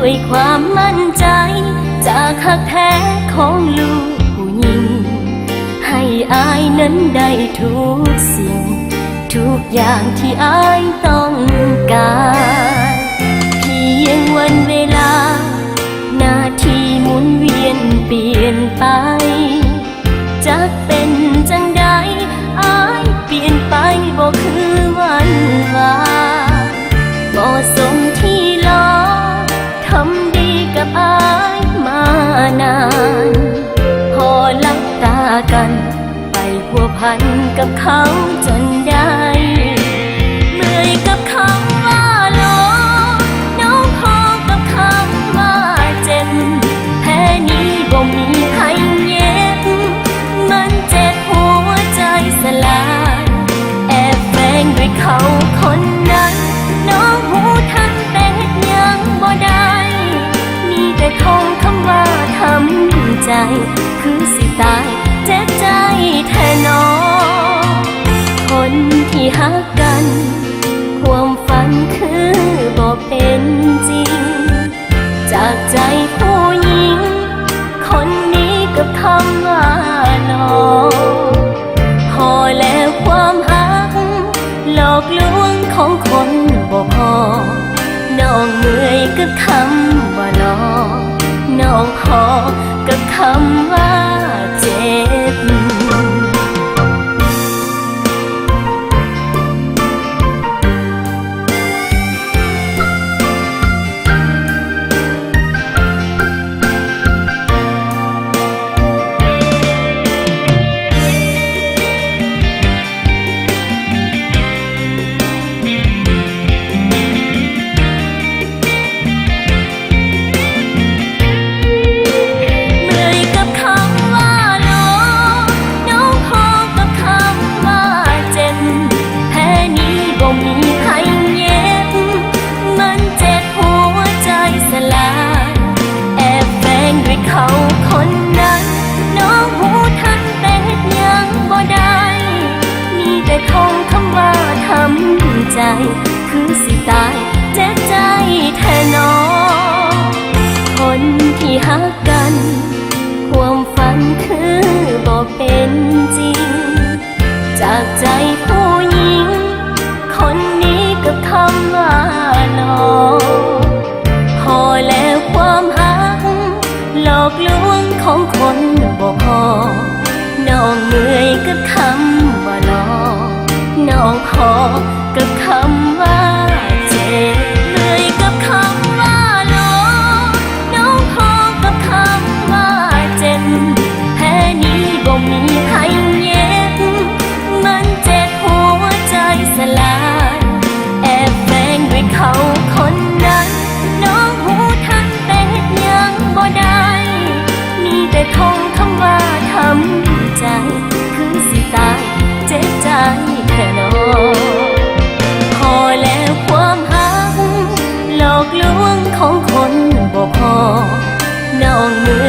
ด้วยความมั่นใจจากหักแท้ของลูกผู้หญิงให้อายนั้นได้ทุกสิ่งทุกอย่างที่อายต้องการเพียงวันเวลานาทีหมุนเวียนเปลี่ยนไปจะเป็นจังใดอายเปลี่ยนไปบ่คือวันวานบ่สมที่รอทำดีกับอายมานานพอลับตากันไปพัวพันกับเขาจนได้เมื่อยกับคำว่าหลอกน้องพอกับคำว่าเจ็บแพ้นี้บ่มีใครเย็บมันเจ็บหัวใจสลายแอบแฝงด้วยเขาคนนั้นน้องหูทันแต่เฮ็ดยังบ่ได้มีแต่ท่องคำว่าทำใจคือสิตายเจ็บใจแท้น้องคนที่หักกันความฝันคือบ่เป็นจริงจากใจผู้หญิงคนนี้กับคำว่าหลอกพอแล้วความหักหลอกลวงของคนบ่พอน้องเมื่อยกับคำว่าหลอกน้องพอกับคำว่าเจ็บเขาคนนั้นน้องหูทันแต่เฮ็ดยังบ่ได้มีแต่ท่องคำว่าทำใจคือสิตายเจ็บใจแท้น้องคนที่หักกันความฝันคือบ่เป็นจริงจากใจผู้หญิงคนนี้กับคำว่าหลอกพอแล้วความหักหลอกลวงของคนบ่พอน้องเมื่อยกับคำว่าหลอกน้องพอกับคำว่าเจ็บเมื่อยกับคำว่าหลอกน้องพอกับคำว่าเจ็บแพ้นี้บ่มีใครเย็บมันเจ็บหัวใจสลายแอบแฝงด้วยเขาคนนั้นน้องหูทันแต่เฮ็ดยังบ่ได้มีแต่ท่องคำว่าทำใจคือสิตายเจ็บใจแค่น้องพอแล้วความหักหลอกลวงของคนบ่พอน้องเมื่